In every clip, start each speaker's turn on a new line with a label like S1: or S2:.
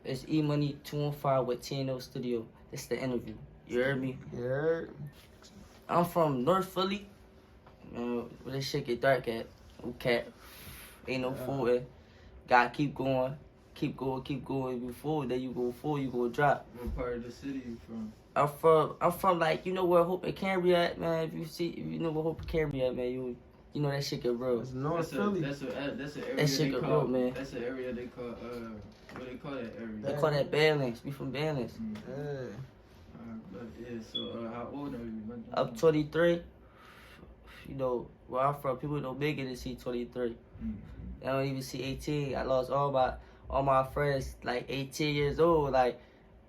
S1: It's Emoney215 with TnoStudio. It's the interview. You heard me?
S2: Yeah.
S1: I'm from North Philly. Where this shit get dark at. Okay. Ain't no fooling. Gotta keep going. Keep going. Before then you go full, you go drop.
S3: What part of the city you from?
S1: I'm from like, you know where Hope and Cambria at, man. If you know where Hope and Cambria at, man, you know that shit get real.
S2: It's North Philly.
S3: That's an area
S1: That shit get real, man.
S3: That's an area they call what they call that area?
S1: They call that bandlands. We from bandlands.
S2: Yeah.
S3: So how old are you?
S1: Up 23. You know, where I'm from, people don't make it to see 23. They don't even see 18. I lost all my friends like 18 years old. Like,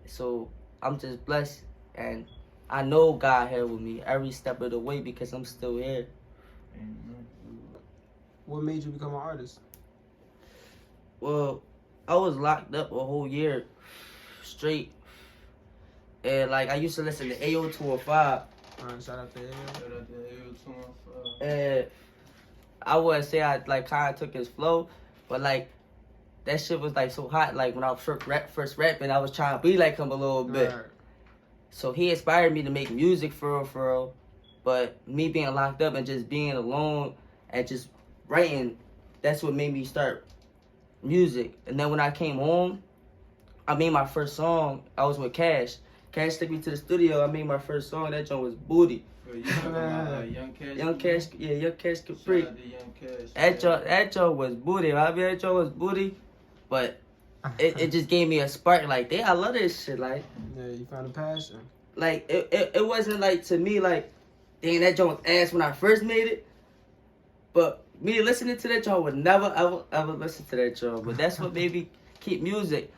S1: so I'm just blessed, and I know God here with me every step of the way because I'm still here.
S2: What made you become an artist?
S1: Well, I was locked up a whole year straight, and like I used to listen to AO215.
S2: Alright, shout out to AO.
S3: Shout out to AO215.
S1: And I wouldn't say I like kind of took his flow, but like that shit was like so hot. Like when I was first rapping, I was trying to be like him a little bit.
S2: Right.
S1: So he inspired me to make music for real. But me being locked up and just being alone and just writing, that's what made me start music. And then when I came home, I made my first song. I was with Cash. Cash took me to the studio. I made my first song. That joint was Booty.
S3: You talking about Young Cash?
S1: Young Cash, yeah, Young Cash Capri.
S3: Shout out to Young Cash.
S1: That joint was Booty. I mean, that joint was Booty. But it just gave me a spark. Like, I love this shit. Like,
S2: yeah, you found a passion.
S1: Like, it wasn't like, to me, like, dang, that joint was ass when I first made it. But me listening to that joint would never, ever listen to that joint. But that's what made me keep music.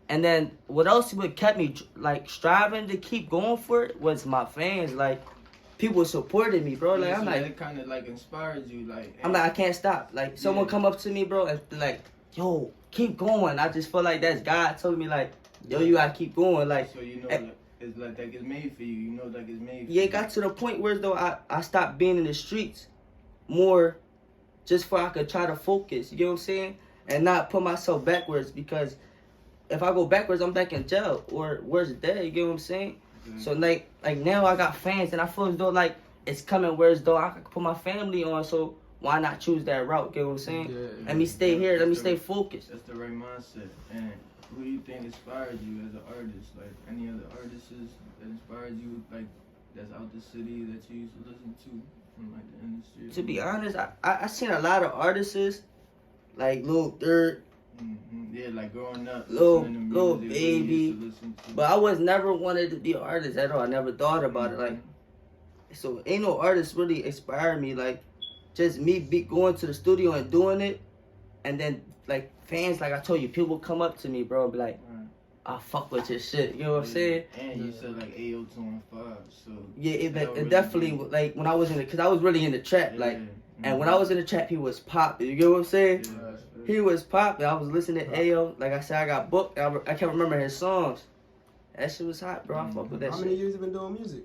S1: And then what else would kept me, like, striving to keep going for it was my fans. Like, people supported me, bro. Like,
S3: Yeah,
S1: I'm
S3: so
S1: like,
S3: that kind of like inspired you, like.
S1: I'm like, I can't stop. Like, someone come up to me, bro, and be like, yo, keep going. I just feel like that's God telling me, like, yo, you gotta keep going. Like,
S3: so you know, like, it's like that gets made for you. You know, like it's made. For
S1: yeah,
S3: you.
S1: it got to the point where though I stopped being in the streets more, just for I could try to focus. You get what I'm saying? And not put myself backwards, because if I go backwards, I'm back in jail or worse dead. You get what I'm saying?
S3: Mm-hmm.
S1: So like now I got fans, and I feel as though like it's coming where as though I could put my family on. So why not choose that route? Get what I'm saying?
S2: Yeah.
S1: Let me stay here. Let me stay focused.
S3: That's the right mindset. And who do you think inspired you as an artist? Like any other artists that inspired you, like that's out the city that you used to listen to from like the industry?
S1: To be honest, I seen a lot of artists like Lil Durk.
S3: Mm-hmm. Yeah, like growing up,
S1: Lil
S3: music
S1: Baby, but I was never wanted to be an artist at all. I never thought about it. Like, so ain't no artist really inspired me. Like, just me going to the studio and doing it, and then like fans, like I told you, people come up to me, bro, and be like, I fuck with your shit. You know what I'm saying?
S3: And you said like AO215, so
S1: yeah, it
S3: really
S1: definitely
S3: good.
S1: like when I was in it, cause I was really in the trap, like, and when I was in the trap, he was popping. You get what I'm saying?
S3: Yeah.
S1: He was popping. I was listening to AO. Like I said, I got booked. I can't remember his songs. That shit was hot, bro. I fuck with that
S2: How
S1: shit.
S2: many years you been doing music?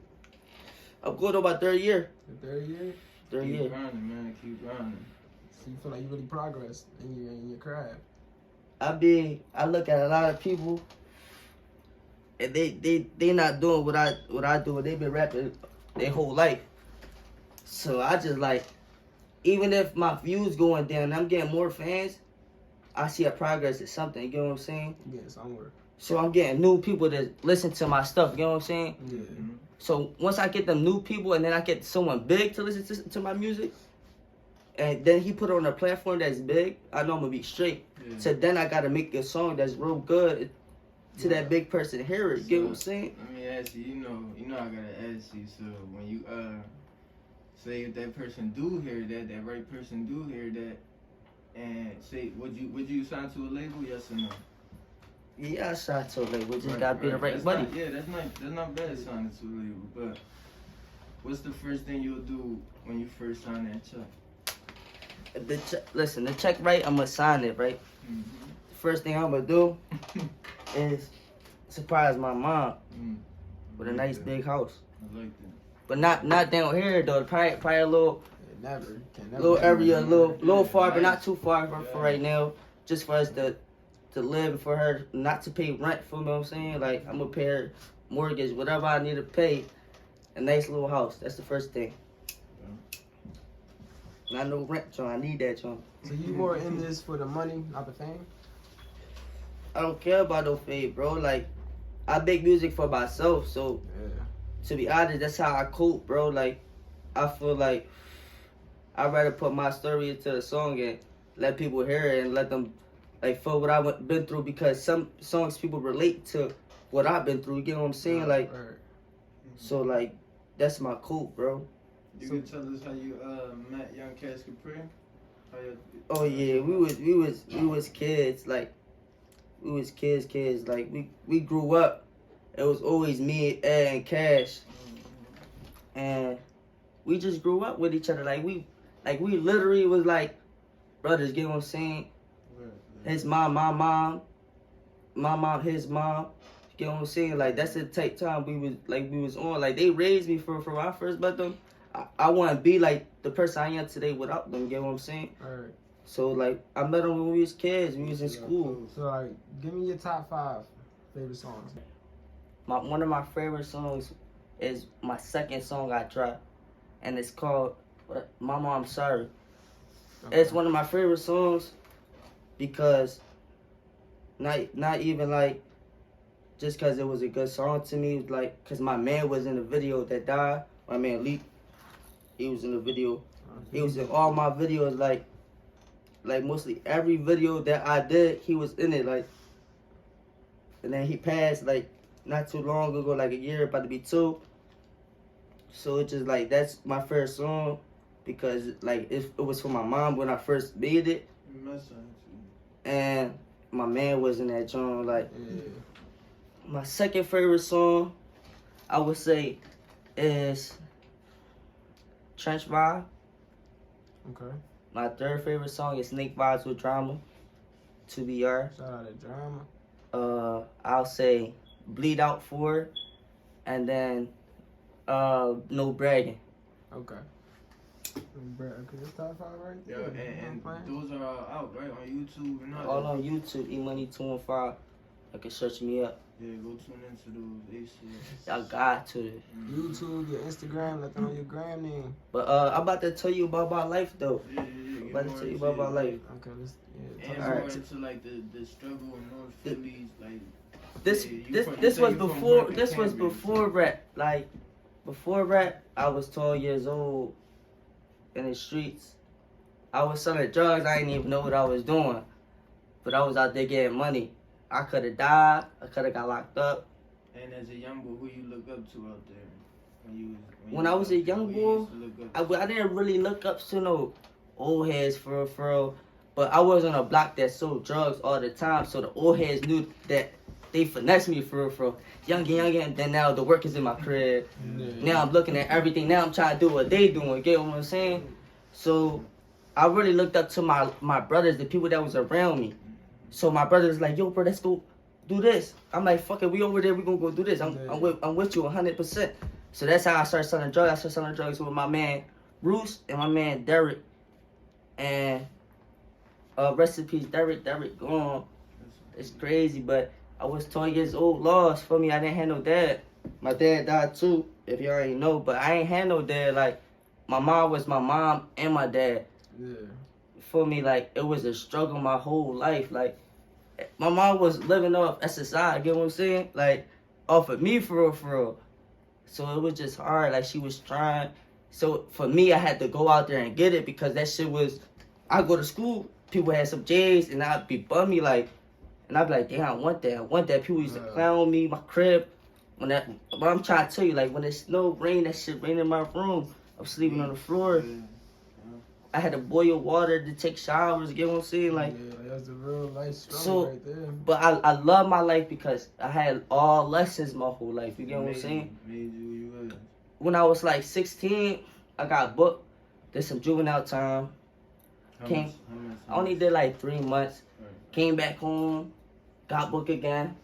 S1: I'm going to my third year.
S2: The third year?
S1: Third
S3: Keep
S1: year.
S3: grinding, man. Keep grinding.
S2: So you feel like you really progressed in your craft?
S1: I look at a lot of people, and they not doing what I do. They been rapping their whole life. So I just like, even if my views going down, and I'm getting more fans, I see a progress in something. You get what I'm saying?
S2: Yeah, somewhere.
S1: So I'm getting new people that listen to my stuff. You know what I'm saying?
S2: Yeah.
S1: So once I get them new people, and then I get someone big to listen to my music, and then he put it on a platform that's big, I know I'm gonna be straight.
S3: Yeah.
S1: So then I gotta make a song that's real good to that big person hear it. You get what I'm saying?
S3: Let me ask you. You know I gotta ask you. So when you say if that person do hear that right person do hear that, and say would you sign to a label? Yes or no?
S1: Yeah, I shot to like we just gotta be the right buddy.
S3: That's not bad signing to a label. But what's the first thing you'll do when you first sign that check?
S1: Listen, the check right, I'm gonna sign it, right?
S3: Mm-hmm.
S1: First thing I'm gonna do is surprise my mom with a nice big house.
S3: I like that.
S1: But not down here though. Probably a little
S2: Never.
S1: little area, a little far, but not too far for right now. Just for us to to live, for her not to pay rent, for me, what I'm saying? Like, I'm gonna pay her mortgage, whatever I need to pay. A nice little house. That's the first thing. Not no rent, John. I need that, John.
S2: So you more in this for the money, not the fame?
S1: I don't care about no fame, bro. Like, I make music for myself, so
S2: Yeah.
S1: to be honest, that's how I cope, bro. Like, I feel like I'd rather put my story into the song and let people hear it and let them, like, feel what I've been through, because some songs people relate to what I've been through. You get what I'm saying? Like,
S2: Right.
S1: so, like, that's my cope, bro.
S3: You
S2: So-
S3: can tell us how you met Young Cash Capri? How you,
S1: Oh yeah, we was kids. Like, we was kids. Like, we grew up. It was always me, Ed, and Cash, and we just grew up with each other. Like, we literally was like brothers. Get what I'm saying? His mom, my mom, his mom. You get what I'm saying? Like, that's the type time we was on. Like, they raised me for when I first met them. I wouldn't be like the person I am today without them. You get what I'm saying?
S2: Right.
S1: So, like, I met them when we was kids. We was in school.
S2: So like, give me your top 5 favorite songs.
S1: One of my favorite songs is my second song I dropped, and it's called "Mama, I'm Sorry."
S2: Okay.
S1: It's one of my favorite songs because not even like just because it was a good song to me, like because my man was in the video that died. My man Lee, he was in the video. He was in all my videos, like mostly every video that I did, he was in it, like. And then he passed, like, not too long ago, like a year, about to be 2. So it's just like, that's my first song because, like, it was for my mom when I first made it. And my man was in that joint. Like,
S2: Yeah.
S1: my second favorite song, I would say, is Trench Vibe.
S2: Okay.
S1: My third favorite song is Snake Vibes with Drama, 2BR.
S2: Shout out to Drama.
S1: I'll say Bleed Out 4, and then No Bragging.
S2: Okay. Okay, that's top 5 right
S3: Yeah,
S2: there.
S3: and
S2: Playing.
S3: those are all out, right, on YouTube and
S1: All on YouTube, Emoney215. You can search me up.
S3: Yeah, go tune into those. They shit.
S1: Y'all got to.
S2: YouTube, your Instagram, let them know your gram name.
S1: But I'm about to tell you about my life, though.
S3: Yeah.
S1: I'm about to tell you about my life.
S2: Okay, let's
S3: And
S2: talk
S1: All
S3: more
S1: right.
S3: into like the struggle in North Philly, like
S1: This
S3: yeah, you
S1: this
S3: from- you
S1: this
S3: say
S1: was
S3: you from
S1: before
S3: Market
S1: this was
S3: Cambridge.
S1: before rap. Like, before rap, I was 12 years old in the streets. I was selling drugs. I didn't even know what I was doing, but I was out there getting money. I could have died. I could have got locked up.
S3: And as a young boy, who you look up to out there?
S1: When I was a young
S3: who you
S1: boy,
S3: used to look up to?
S1: I didn't really look up to no old heads for real. But I was on a block that sold drugs all the time, so the old heads knew that they finessed me for real. Younger, and then now the work is in my crib. Now I'm looking at everything. Now I'm trying to do what they doing. Get what I'm saying? So I really looked up to my brothers, the people that was around me. So my brother was like, "Yo, bro, let's go do this." I'm like, "Fuck it, we over there. We gonna go do this. I'm with you 100%." So that's how I started selling drugs. I started selling drugs with my man Bruce and my man Derek. And rest in peace, Derek. Derek gone. It's crazy, but I was 12 years old, lost. For me, I didn't have no dad. My dad died too, if you already know. But I ain't had no dad. Like, my mom was my mom and my dad.
S2: Yeah.
S1: For me, like, it was a struggle my whole life. Like, my mom was living off SSI, get what I'm saying? Like, off of me for real. So it was just hard. Like, she was trying. So for me, I had to go out there and get it because that shit was, I go to school, people had some J's, and I'd be bummy, like, and I'd be like, damn, I want that. People used to clown me, my crib. But I'm trying to tell you, like, when it snow, rain, that shit rain in my room. I'm sleeping on the floor. I had to boil water to take showers, get what I'm saying? Like,
S2: yeah, that's the real life struggle
S1: so,
S2: right there.
S1: but I love my life because I had all lessons my whole life, you get what I'm saying?
S3: Made you who you was.
S1: When I was like 16, I got booked, did some juvenile time.
S3: How
S1: Came-
S3: much?
S1: I only did like 3 months.
S3: Right.
S1: Came back home, got booked again,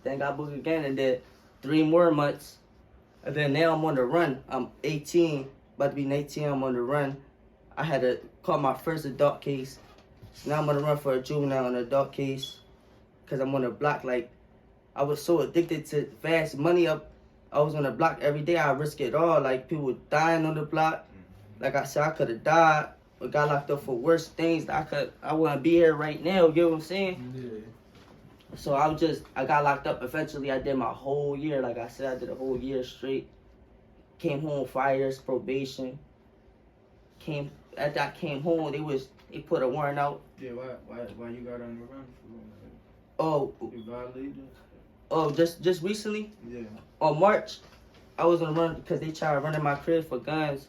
S1: then got booked again and did 3 more months. And then now I'm on the run. I'm 18, about to be 19, I'm on the run. I had to call my first adult case. Now I'm on the run for a juvenile and adult case. because I'm on the block. Like, I was so addicted to fast money up. I was on the block every day. I risk it all. Like, people dying on the block. Like I said, I could have died or got locked up for worse things. I wouldn't be here right now. You know what I'm saying?
S2: Yeah.
S1: So I got locked up. Eventually, I did my whole year. Like I said, I did a whole year straight. Came home 5 years probation. After I came home, they put a warrant out.
S3: Yeah, why you got on the run for?
S1: Oh,
S3: You violated?
S1: just recently,
S3: Yeah.
S1: on March, I was on the run because they tried to run in my crib for guns,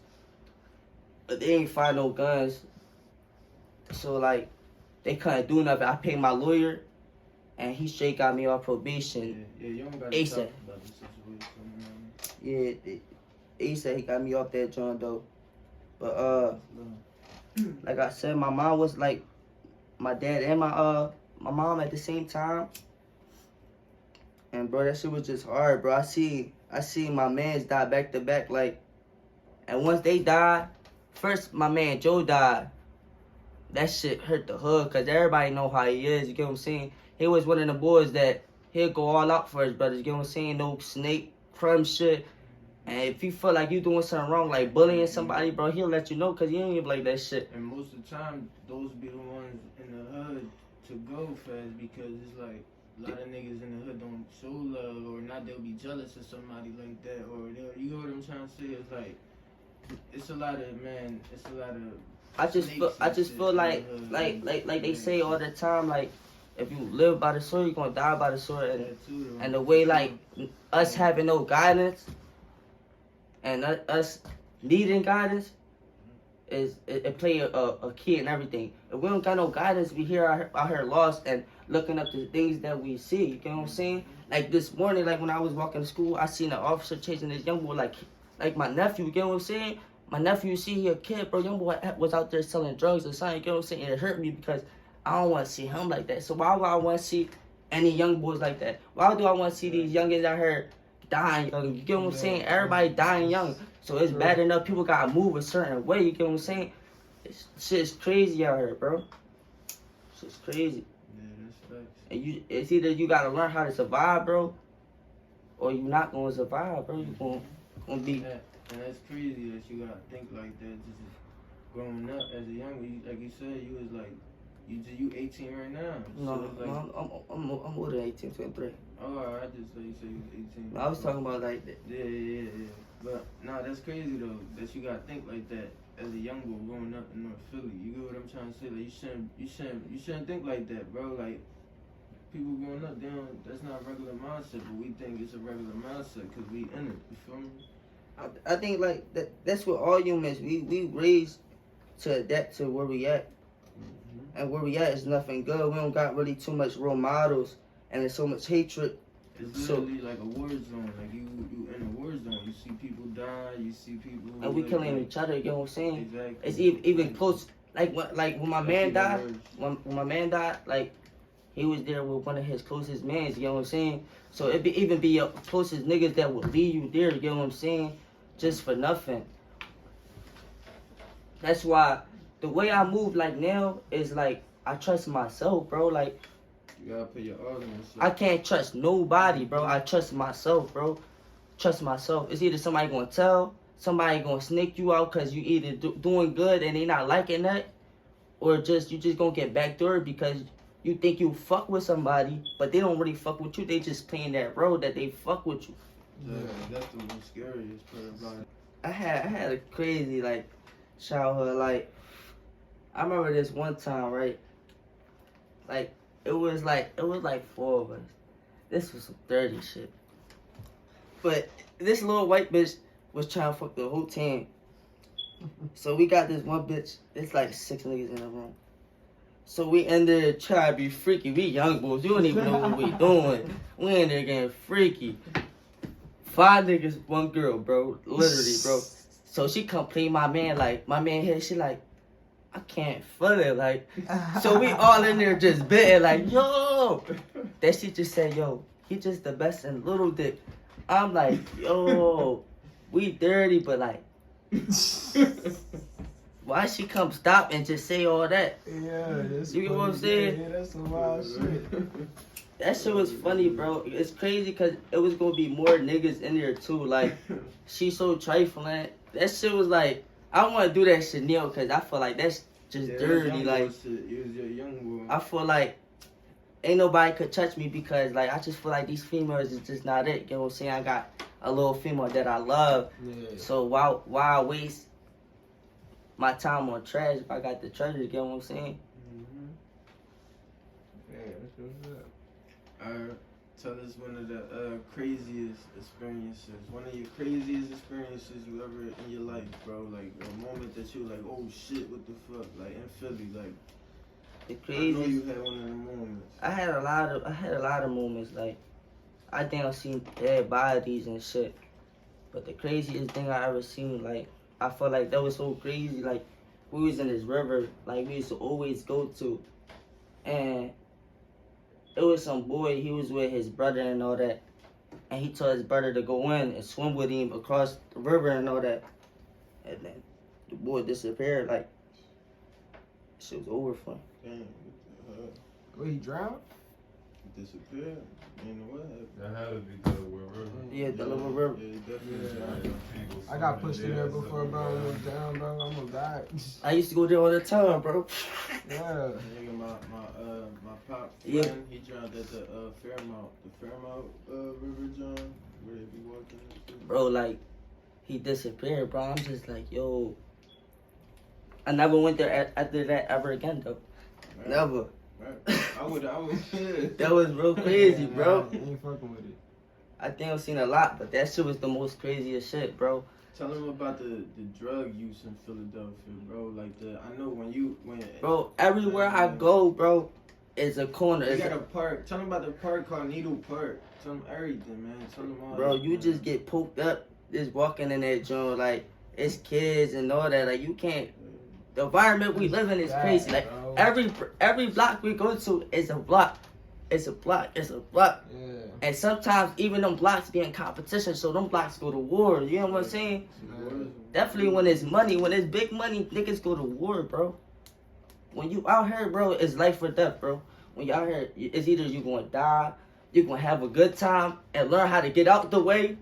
S1: but they ain't find no guns. So like, they couldn't do nothing. I paid my lawyer, and he straight got me off probation.
S3: Yeah, you don't got to
S1: ASAP.
S3: talk about the situation.
S1: Yeah, he said he got me off that joint though. But like I said, my mom was like, my dad and my mom at the same time. And bro, that shit was just hard, bro. I see my mans die back to back, like, and once they died, first my man Joe died. That shit hurt the hood, cause everybody know how he is, you get what I'm saying? He was one of the boys that he'll go all out for his brothers, you get what I'm saying? No snake, crumb shit. And if you feel like you doing something wrong, like bullying somebody, bro, he'll let you know, cause he ain't even like that shit.
S3: And most of the time, those be the ones in the hood to go fast, because it's like, a lot of niggas in the hood don't show love, or not they'll be jealous of somebody like that, or you know what I'm trying to say? It's like, it's a lot of
S1: I just feel like they say all the time, like, if you live by the sword, you're gonna die by the sword. And the way, like, us having no guidance and us needing guidance it play a key in everything. If we don't got no guidance, we here out here lost and looking up the things that we see. You know what I'm saying? Like this morning, like when I was walking to school, I seen an officer chasing this young boy, like my nephew. You get what I'm saying? My nephew, you see, he a kid, bro. Young boy was out there selling drugs or something. You get what I'm saying? And it hurt me because I don't want to see him like that. So why would I want to see any young boys like that? Why do I want to see these youngins out here dying young? You get what I'm saying? Everybody dying young. So it's bad enough people gotta move a certain way. You get what I'm saying? Shit's crazy out here, bro. Shit's crazy.
S3: Yeah, that's facts.
S1: And it's either you gotta learn how to survive, bro, or you not gonna survive, bro. You gonna be.
S3: Yeah, and that's crazy that you gotta think like that. Just growing up as a young, like you said, you was like, you 18 right now.
S1: No,
S3: So it's like,
S1: no, I'm older than 18, 23.
S3: Oh, I just thought you said you was 18.
S1: No, I was talking about like that.
S3: Yeah. But nah, that's crazy though, that you gotta think like that as a young boy growing up in North Philly. You get what I'm trying to say? Like you shouldn't think like that, bro. Like people growing up, that's not a regular mindset, but we think it's a regular mindset because we in it. You feel me?
S1: I think like that's what all humans we raised to adapt to where we at. And where we at is nothing good. We don't got really too much role models, and there's so much hatred.
S3: It's literally like a war zone. Like you in a war zone. You see people die. You see people.
S1: And we killing each other. You know what I'm saying?
S3: Exactly.
S1: It's even close. Like when my man died. When my man died, like he was there with one of his closest mans. You know what I'm saying? So it even be your closest niggas that would leave you there. You know what I'm saying? Just for nothing. That's why the way I move like now is like I trust myself, bro. Like.
S3: You gotta put your all in yourself.
S1: I can't trust nobody, bro. I trust myself, bro. Trust myself. It's either somebody gonna tell, somebody gonna snake you out because you either doing good and they not liking that, or you just gonna get backdoored because you think you fuck with somebody, but they don't really fuck with you. They just playing that role that they fuck with you.
S3: Yeah, that's the most scariest part about it.
S1: I had a crazy like childhood. Like I remember this one time, right? Like. It was like 4 of us. This was some dirty shit. But this little white bitch was trying to fuck the whole team. So we got this one bitch. It's like 6 niggas in the room. So we in there trying to be freaky. We young boys. You don't even know what we doing. We in there getting freaky. 5 niggas, 1 girl, bro. Literally, bro. So she come play my man. Like my man here. She like. I can't feel it, like, so we all in there just betting, like, yo, that shit just said, yo, he just the best in little dick. I'm like, yo, we dirty, but like, why she come stop and just say all that?
S2: Yeah, that's
S1: you get what I'm saying?
S2: Yeah, that's some wild shit.
S1: That shit was funny, bro. It's crazy because it was gonna be more niggas in there too. Like, she's so trifling. That shit was like, I want to do that shit now because I feel like that's just dirty. Like,
S3: it was your young boy.
S1: I feel like ain't nobody could touch me because, like, I just feel like these females is just not it. You know what I'm saying? I got a little female that I love.
S2: Yeah.
S1: So why I waste my time on trash if I got the treasure? You know what I'm saying?
S2: Mm-hmm. Yeah, that's what's up.
S3: Tell us one of the craziest experiences. One of your craziest experiences you ever in your life, bro. Like a moment that you like, oh shit, what the fuck? Like in Philly, like.
S1: The
S3: I know
S1: craziest.
S3: you had one of the moments.
S1: I had a lot of moments. Like, I damn seen dead bodies and shit. But the craziest thing I ever seen, like, I felt like that was so crazy. Like, we was in this river, like we used to always go to, and it was some boy. He was with his brother and all that, and he told his brother to go in and swim with him across the river and all that. And then the boy disappeared. Like, shit was over for him.
S3: Damn,
S2: Wait, he drowned?
S3: disappeared. You know what happened?
S4: That had to be the river.
S1: Yeah, the little river.
S3: Yeah, definitely.
S2: Yeah. I got pushed in there before, bro. I went down, bro. I almost died.
S1: I used to go there all the time, bro.
S2: Yeah.
S3: Nigga, my pop friend,
S1: Yeah.
S3: he drowned at the Fairmount River, John, where they be walking into.
S1: Bro, like, he disappeared, bro. I'm just like, yo. I never went there after that ever again, though.
S3: Right.
S1: Never.
S3: Right. I would.
S1: That was real crazy,
S2: Yeah,
S1: bro.
S2: nah, ain't fucking with it.
S1: I think I've seen a lot, but that shit was the most craziest shit, bro.
S3: Tell them about the drug use in Philadelphia, bro. Like I know when
S1: Bro, everywhere I go, bro, is a corner.
S3: you
S1: It's
S3: got a park. Tell them about the park called Needle Park. Tell them everything, man. Tell them all.
S1: bro,
S3: that,
S1: you
S3: man.
S1: just get poked up just walking in that joint. Like, it's kids and all that. Like, you can't. The environment we live in is crazy. Like,
S2: Bro.
S1: every block we go to is a block. It's a block. It's a block.
S2: Yeah.
S1: And sometimes even them blocks be in competition, so them blocks go to war. You know what I'm saying? Definitely when it's money, when it's big money, niggas go to war, bro. When you out here, bro, it's life or death, bro. When you out here, it's either you gonna die, you gonna have a good time and learn how to get out the way.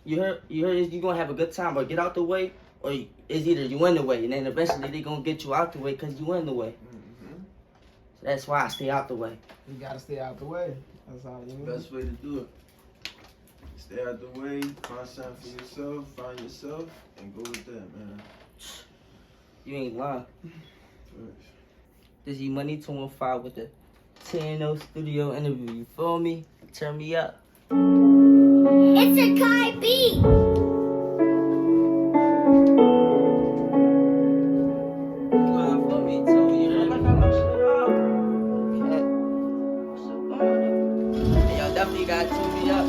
S1: You heard you gonna have a good time or get out the way, or it's either you in the way and then eventually they gonna get you out the way because you in the way.
S3: Mm-hmm.
S1: So that's why I stay out the way.
S2: You gotta stay out the way. That's all you need.
S3: Best way to do it. Stay out the way, find something for yourself, find yourself, and go with that, man.
S1: You ain't lying.
S3: First.
S1: This is Emoney215 with the TnoStudio interview. You feel me? Turn me up.
S5: It's a Kai beat.
S1: Definitely gotta tune me up.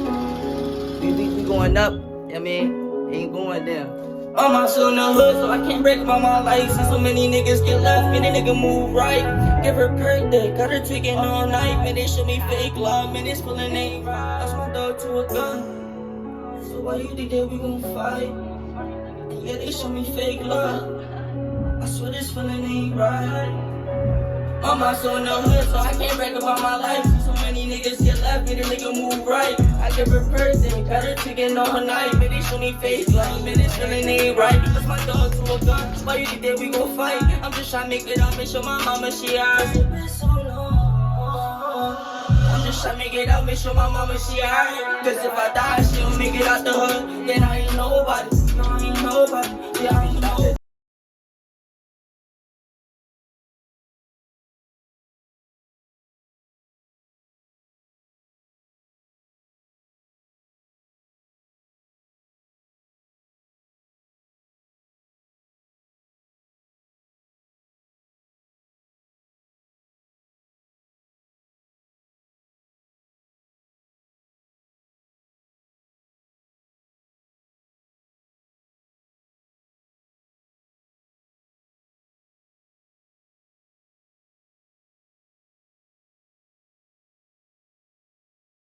S1: We going up, I mean, ain't going down. All my shit in the hood, so I can't break up on my life. See so many niggas get left, man, they nigga move right. Give her birthday, got her tweaking all night. Man, they show me fake love, man, this feeling ain't right. Lost my dog to a gun, so why you think that we gon' fight? And yeah, they show me fake love, I swear this feeling ain't right. All my soul in the hood, so I can't brag about my life. So many niggas get left, me the nigga move right. I give her birthday, got her chicken all night. Man, they show me face like, man, this feeling ain't right. Because my dog to a gun, why you think that we gon' fight? I'm just trying to make it out, make sure my mama, she alright. It's been so long. I'm just trying to make it out, make sure my mama, she alright. Cause if I die, she don't make it out the hood, then I ain't nobody. No, I ain't nobody. Yeah, I ain't nobody.